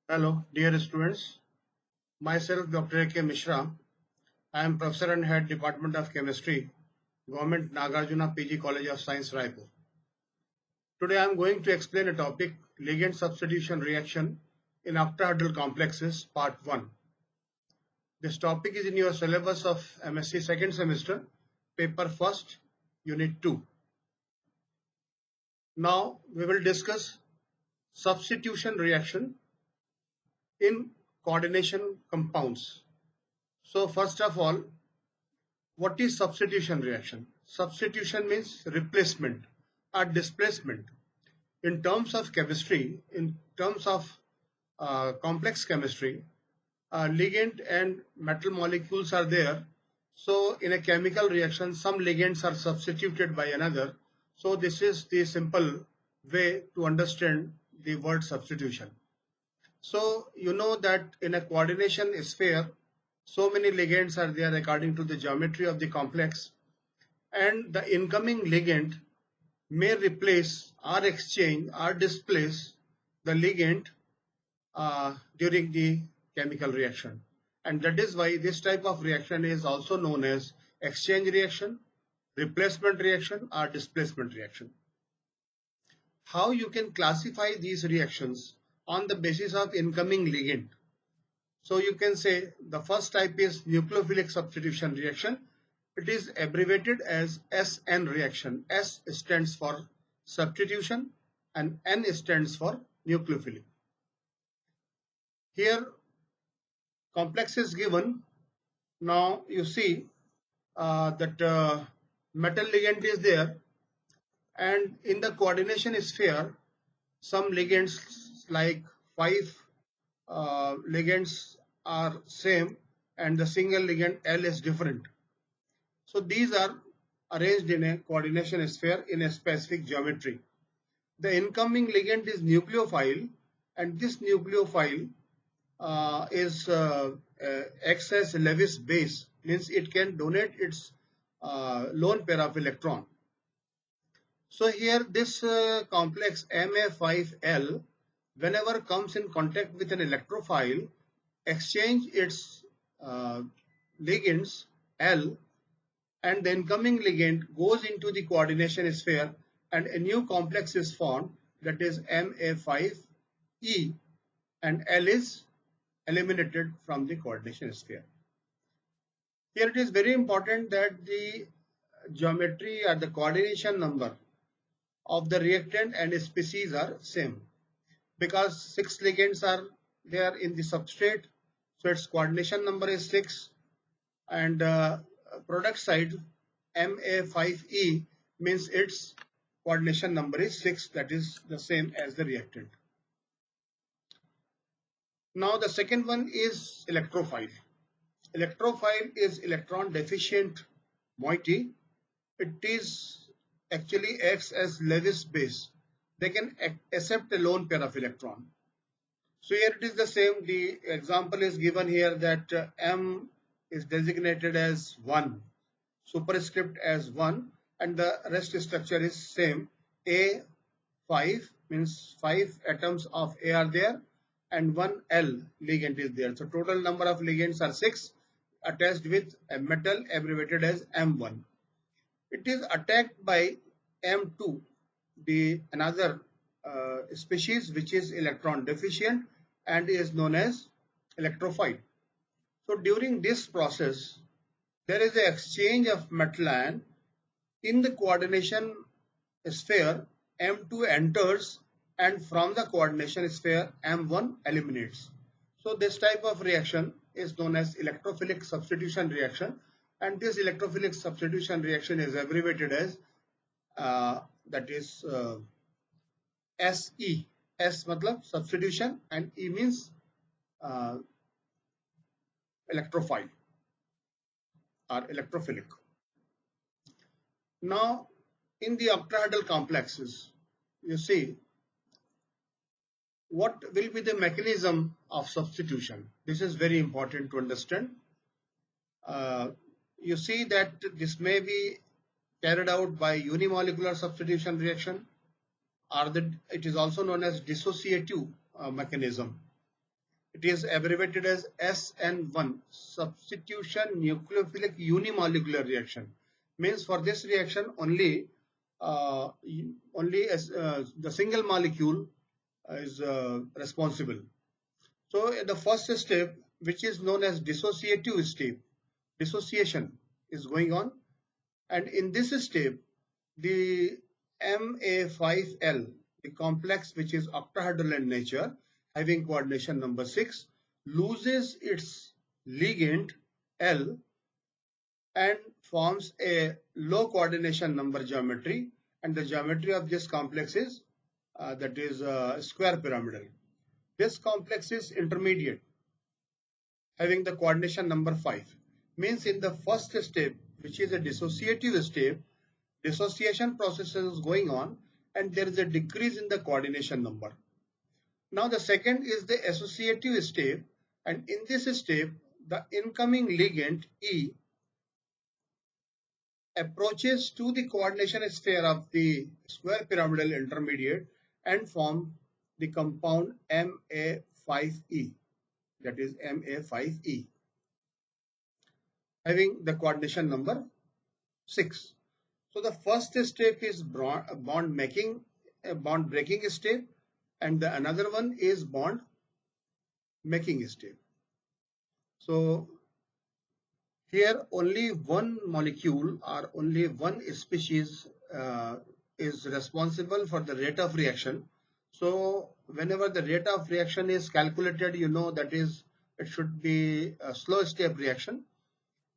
Hello, dear students. Myself, Dr. A.K. Mishra. I am Professor and Head Department of Chemistry, Government Nagarjuna PG College of Science, Raipur. Today I am going to explain a topic, ligand substitution reaction in octahedral complexes, part 1. This topic is in your syllabus of MSc second semester, paper first, unit 2. Now we will discuss substitution reaction in coordination compounds. So first of all, what is substitution reaction? Substitution means replacement or displacement. In terms of chemistry, in terms of complex chemistry, ligand and metal molecules are there. So in a chemical reaction, some ligands are substituted by another. So this is the simple way to understand the word substitution. So you know that in a coordination sphere, so many ligands are there according to the geometry of the complex, and the incoming ligand may replace or exchange or displace the ligand during the chemical reaction. And that is why this type of reaction is also known as exchange reaction, replacement reaction, or displacement reaction. How you can classify these reactions on the basis of incoming ligand? So you can say the first type is nucleophilic substitution reaction. It is abbreviated as SN reaction. S stands for substitution and N stands for nucleophilic. Here complex is given. Now you see that metal ligand is there, and in the coordination sphere some ligands like 5 ligands are same and the single ligand L is different. So these are arranged in a coordination sphere in a specific geometry. The incoming ligand is nucleophile, and this nucleophile acts as Lewis base, means it can donate its lone pair of electron. So here this complex Ma5L, whenever comes in contact with an electrophile, exchange its ligands L, and the incoming ligand goes into the coordination sphere and a new complex is formed, that is Ma5E, and L is eliminated from the coordination sphere. Here it is very important that the geometry or the coordination number of the reactant and species are same, because 6 ligands are there in the substrate, so its coordination number is 6, and product side Ma5E means its coordination number is 6, that is the same as the reactant. Now the second one is electrophile. Electrophile is electron deficient moiety. It is actually acts as Lewis base. They can accept a lone pair of electron. So here it is the same. The example is given here that M is designated as 1, superscript as 1, and the rest structure is same. A5 means 5 atoms of A are there and 1 L ligand is there. So total number of ligands are 6 attached with a metal abbreviated as M1. It is attacked by M2, the another species which is electron deficient and is known as electrophile. So during this process, there is an exchange of metal ion in the coordination sphere. M2 enters, and from the coordination sphere M1 eliminates. So this type of reaction is known as electrophilic substitution reaction, and this electrophilic substitution reaction is abbreviated as that is SE. S matlab substitution and E means electrophile or electrophilic. Now in the octahedral complexes, you see what will be the mechanism of substitution. This is very important to understand. You see that this may be carried out by unimolecular substitution reaction, or that it is also known as dissociative mechanism. It is abbreviated as SN1, substitution nucleophilic unimolecular reaction. Means for this reaction only as the single molecule is responsible. So in the first step, which is known as dissociative step, dissociation is going on, and in this step, the Ma5L, the complex which is octahedral in nature, having coordination number 6, loses its ligand L and forms a low coordination number geometry, and the geometry of this complex is square pyramidal. This complex is intermediate, having the coordination number 5. Means in the first step, which is a dissociative step, dissociation process is going on and there is a decrease in the coordination number. Now the second is the associative step, and in this step, the incoming ligand E approaches to the coordination sphere of the square pyramidal intermediate and form the compound Ma5E, that is Ma5E, having the coordination number 6. So the first step is bond breaking step, and the another one is bond making step. So here only one molecule or only one species is responsible for the rate of reaction. So whenever the rate of reaction is calculated, you know that is it should be a slow step reaction,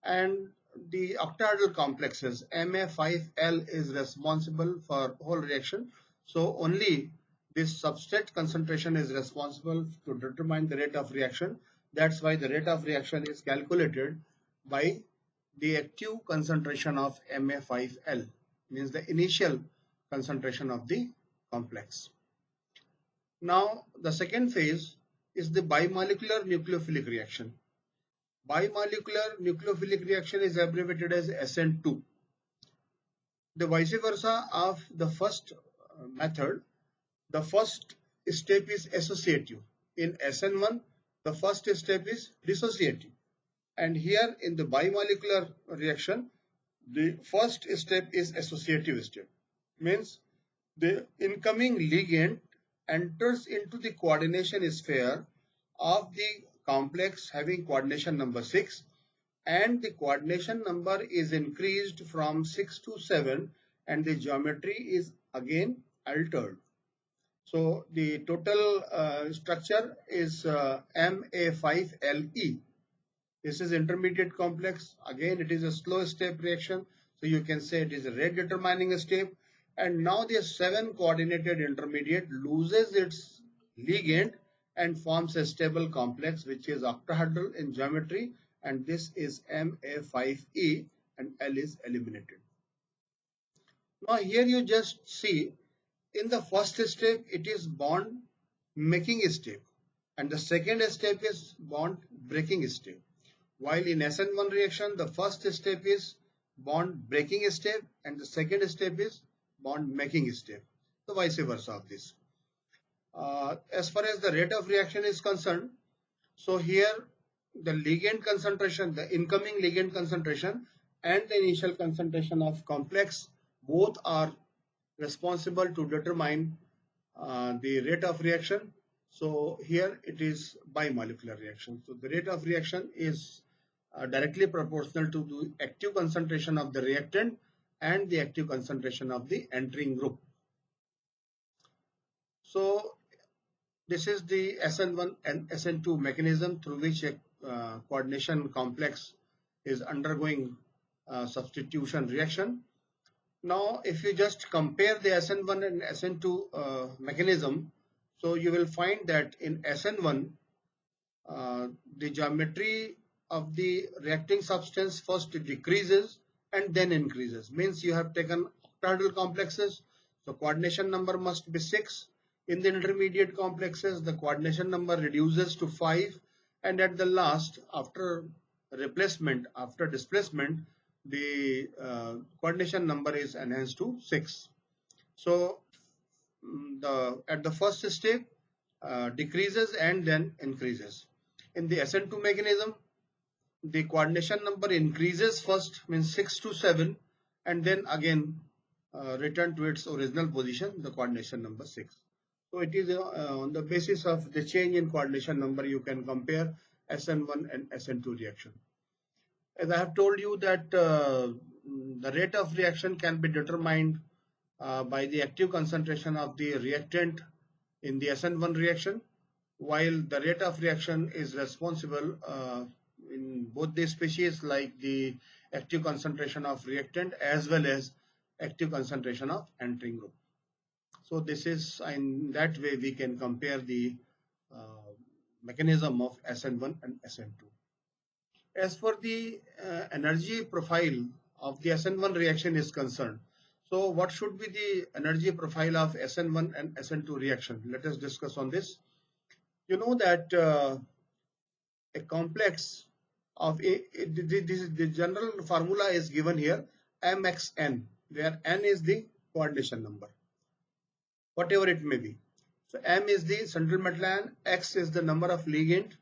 and the octahedral complexes Ma5L is responsible for whole reaction. So only this substrate concentration is responsible to determine the rate of reaction. That's why the rate of reaction is calculated by the active concentration of Ma5L, means the initial concentration of the complex. Now the second phase is the bimolecular nucleophilic reaction. Bimolecular nucleophilic reaction is abbreviated as SN2. The vice versa of the first method, the first step is associative. In SN1, the first step is dissociative. And here in the bimolecular reaction, the first step is associative step. Means the incoming ligand enters into the coordination sphere of the complex having coordination number 6, and the coordination number is increased from 6 to 7, and the geometry is again altered. So the total structure is Ma5Le. This is intermediate complex. Again, it is a slow step reaction. So you can say it is a rate determining step. And now the 7 coordinated intermediate loses its ligand and forms a stable complex which is octahedral in geometry, and this is Ma5E, and L is eliminated. Now here you just see in the first step it is bond making step, and the second step is bond breaking step. While in SN1 reaction the first step is bond breaking step and the second step is bond making step. So vice versa of this. As far as the rate of reaction is concerned, so here the ligand concentration, the incoming ligand concentration and the initial concentration of complex both are responsible to determine the rate of reaction. So here it is bimolecular reaction. So the rate of reaction is directly proportional to the active concentration of the reactant and the active concentration of the entering group. So this is the SN1 and SN2 mechanism through which a coordination complex is undergoing substitution reaction. Now, if you just compare the SN1 and SN2 mechanism, so you will find that in SN1, the geometry of the reacting substance first decreases and then increases. Means you have taken octahedral complexes, so coordination number must be 6. In the intermediate complexes, the coordination number reduces to 5, and at the last, after replacement, after displacement, the coordination number is enhanced to 6. So at the first step, decreases and then increases. In the SN2 mechanism, the coordination number increases first, means 6 to 7, and then again return to its original position, the coordination number 6. So it is on the basis of the change in coordination number you can compare SN1 and SN2 reaction. As I have told you that the rate of reaction can be determined by the active concentration of the reactant in the SN1 reaction, while the rate of reaction is responsible in both the species, like the active concentration of reactant as well as active concentration of entering group. So this is, in that way we can compare the mechanism of SN1 and SN2. As for the energy profile of the SN1 reaction is concerned, so what should be the energy profile of SN1 and SN2 reaction? Let us discuss on this. You know that a complex of the general formula is given here, MXN, where N is the coordination number, whatever it may be. So M is the central metal ion, X is the number of ligand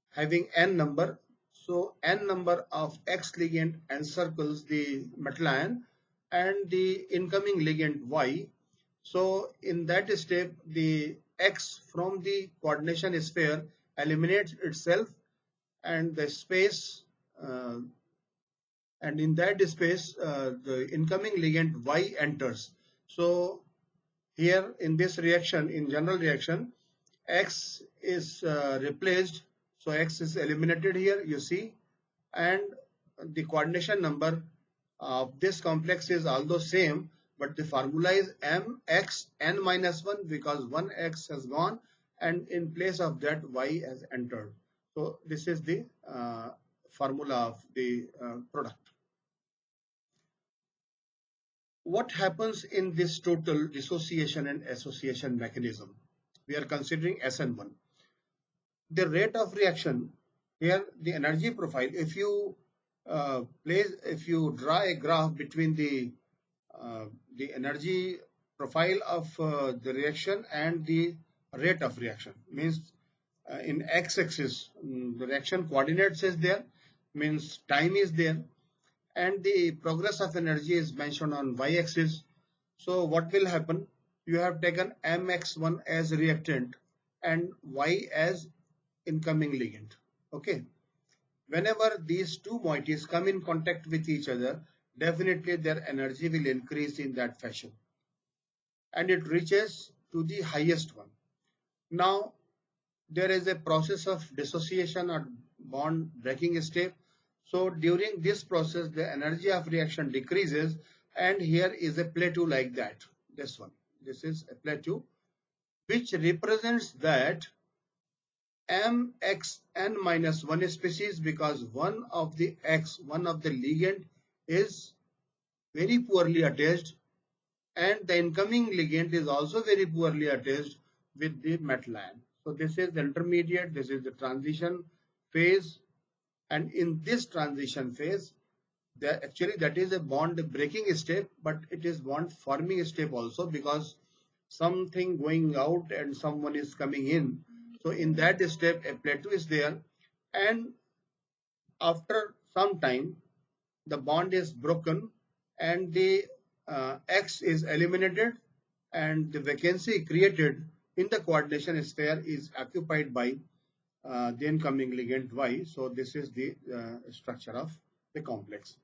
having N number. So N number of X ligand encircles the metal ion and the incoming ligand Y. So in that step, the X from the coordination sphere eliminates itself, and the space and in that space the incoming ligand Y enters. So here in this reaction, in general reaction, X is replaced, so X is eliminated here, you see, and the coordination number of this complex is although same, but the formula is MXN minus 1 because one X has gone and in place of that Y has entered. So this is the formula of the product. What happens in this total dissociation and association mechanism? We are considering SN1. The rate of reaction, here the energy profile, if you draw a graph between the energy profile of the reaction and the rate of reaction, means in x-axis the reaction coordinates is there, means time is there, and the progress of energy is mentioned on y-axis. So what will happen? You have taken mx1 as reactant and y as incoming ligand. Okay. Whenever these two moieties come in contact with each other, definitely their energy will increase in that fashion, and it reaches to the highest one. Now there is a process of dissociation or bond breaking step. So during this process, the energy of reaction decreases, and here is a plateau like that. This one, this is a plateau which represents that MXN minus 1 species, because one of the ligand is very poorly attached, and the incoming ligand is also very poorly attached with the metal ion. So this is the intermediate, this is the transition phase, and in this transition phase, actually that is a bond breaking step, but it is bond forming step also, because something going out and someone is coming in. So in that step, a plateau is there, and after some time, the bond is broken and the X is eliminated, and the vacancy created in the coordination sphere is occupied by the incoming ligand Y. So this is the structure of the complex.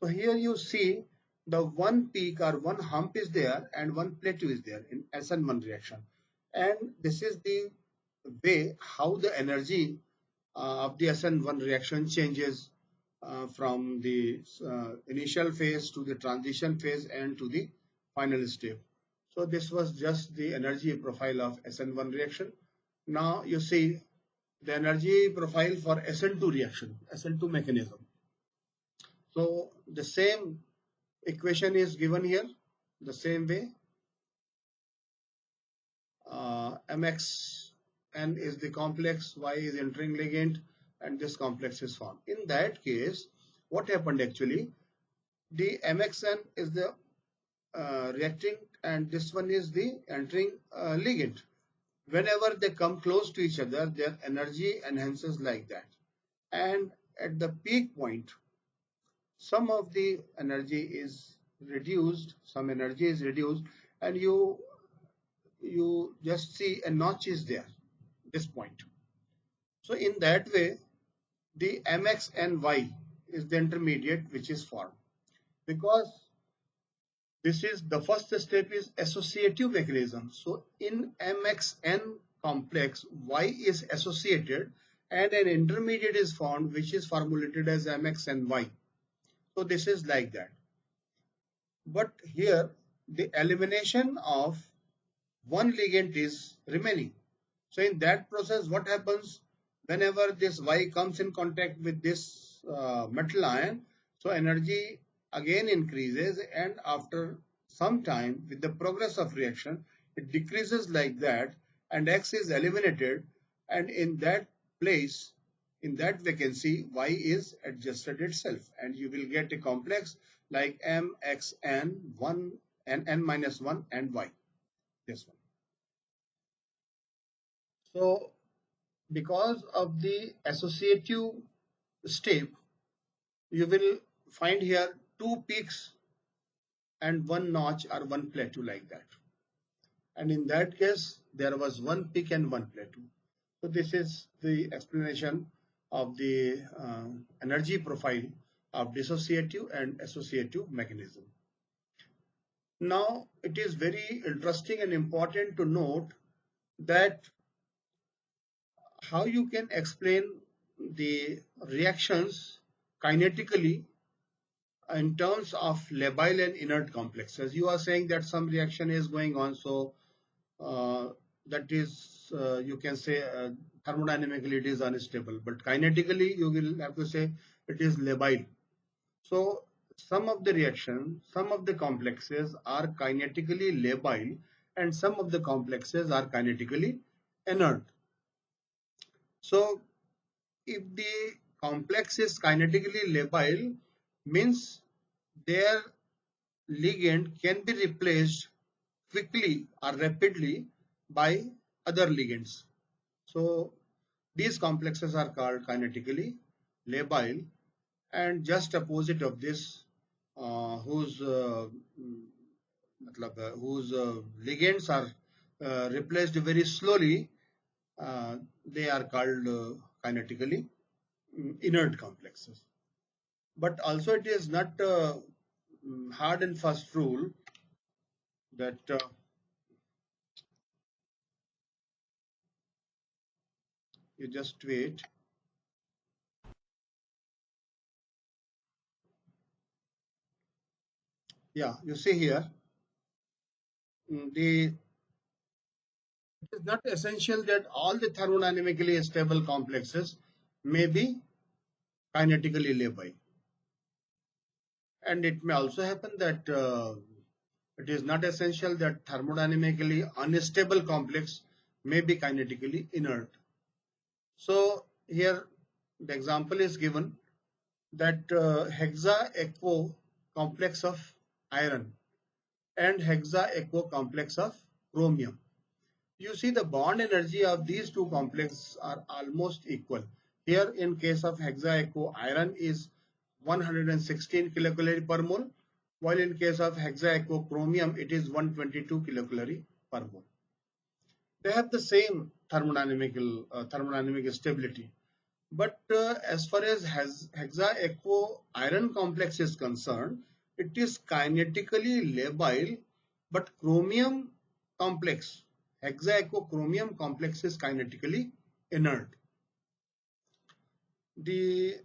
So here you see the one peak or one hump is there and one plateau is there in SN1 reaction, and this is the way how the energy of the SN1 reaction changes from the initial phase to the transition phase and to the final step. So this was just the energy profile of SN1 reaction. Now you see the energy profile for SN2 reaction, SN2 mechanism. So the same equation is given here, the same way. MXN is the complex, Y is entering ligand, and this complex is formed. In that case, what happened actually? The MXN is the reacting, and this one is the entering ligand. whenever they come close to each other, their energy enhances like that. And at the peak point, some of the energy is reduced, some energy is reduced, and you just see a notch is there, this point. So in that way, the mx and y is the intermediate which is formed. Because this is the first step is associative mechanism. So in mxn complex, y is associated and an intermediate is formed which is formulated as mx and y. So this is like that. But here the elimination of one ligand is remaining. So in that process, what happens whenever this Y comes in contact with this metal ion? So energy again increases, and after some time, with the progress of reaction, it decreases like that, and X is eliminated, and in that place, in that vacancy, Y is adjusted itself, and you will get a complex like M, X, N, 1, and N minus 1, and Y. This one. So because of the associative step, you will find here two peaks and one notch or one plateau like that. And in that case, there was one peak and one plateau. So this is the explanation of the energy profile of dissociative and associative mechanism. Now, it is very interesting and important to note that how you can explain the reactions kinetically in terms of labile and inert complexes. You are saying that some reaction is going on, so that is you can say thermodynamically it is unstable, but kinetically you will have to say it is labile. So some of the reaction, some of the complexes are kinetically labile and some of the complexes are kinetically inert. So if the complex is kinetically labile, means their ligand can be replaced quickly or rapidly by other ligands. So these complexes are called kinetically labile, and just opposite of this, whose whose ligands are replaced very slowly, they are called kinetically inert complexes. But also it is not hard and fast rule that you just wait. Yeah, you see here, the it is not essential that all the thermodynamically stable complexes may be kinetically labile. And it may also happen that it is not essential that thermodynamically unstable complex may be kinetically inert. So here the example is given that hexa-aquo complex of iron and hexa-aquo complex of chromium. You see the bond energy of these two complexes are almost equal. Here in case of hexa-aquo, iron is 116 kilocalorie per mole, while in case of hexa-aquo chromium it is 122 kilocalorie per mole. They have the same thermodynamic stability. But as far as hexa-aquo iron complex is concerned, it is kinetically labile, but chromium complex, hexa-aquo chromium complex is kinetically inert. The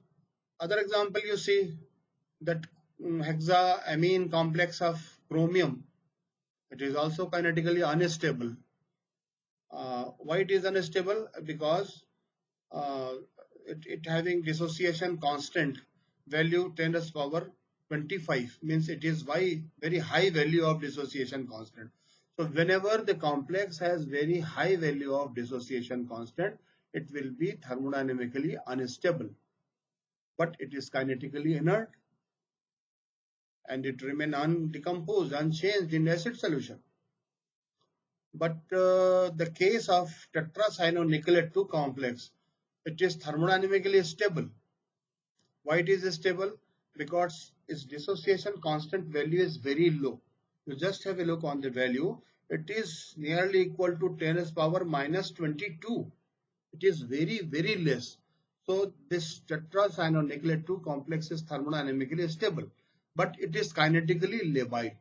other example you see that hexaamine complex of chromium, it is also kinetically unstable. Why it is unstable? Because uh, it having dissociation constant value 10 raised power 25, means it is very high value of dissociation constant. So whenever the complex has very high value of dissociation constant, it will be thermodynamically unstable, but it is kinetically inert and it remain undecomposed, unchanged in acid solution. But the case of tetracyanonickelate 2 complex, it is thermodynamically stable. Why it is stable? Because its dissociation constant value is very low. You just have a look on the value. It is nearly equal to 10 raised power minus 22. It is very less. So this tetracyanonickelate 2 complex is thermodynamically stable, but it is kinetically labile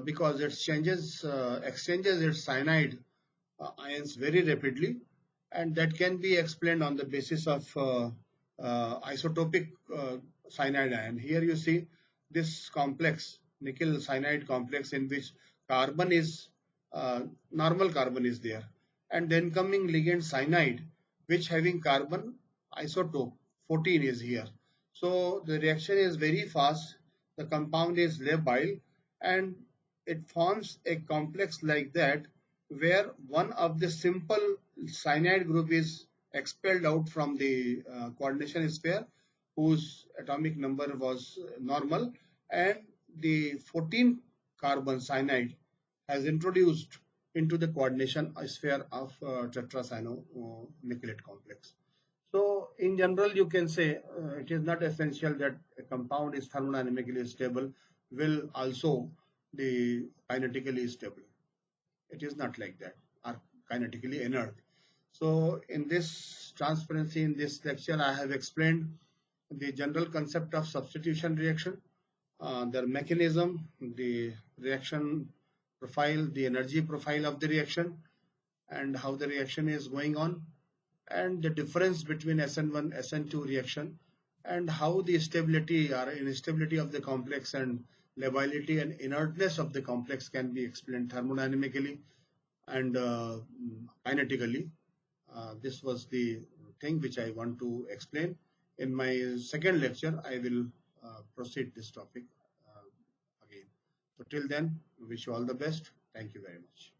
because it exchanges its cyanide ions very rapidly, and that can be explained on the basis of isotopic cyanide ion. Here you see this complex, nickel cyanide complex, in which carbon is normal carbon is there, and then coming ligand cyanide, which having carbon isotope 14 is here. So the reaction is very fast. The compound is labile, and it forms a complex like that, where one of the simple cyanide group is expelled out from the coordination sphere, whose atomic number was normal, and the 14 carbon cyanide has introduced into the coordination sphere of tetracyanonickelate complex. So in general, you can say it is not essential that a compound is thermodynamically stable will also be kinetically stable. It is not like that, or kinetically inert. So in this transparency, in this lecture, I have explained the general concept of substitution reaction, their mechanism, the reaction profile, the energy profile of the reaction, and how the reaction is going on, and the difference between SN1, SN2 reaction, and how the stability or instability of the complex and lability and inertness of the complex can be explained thermodynamically and kinetically. This was the thing which I want to explain. In my second lecture, I will proceed this topic again. So till then, wish you all the best. Thank you very much.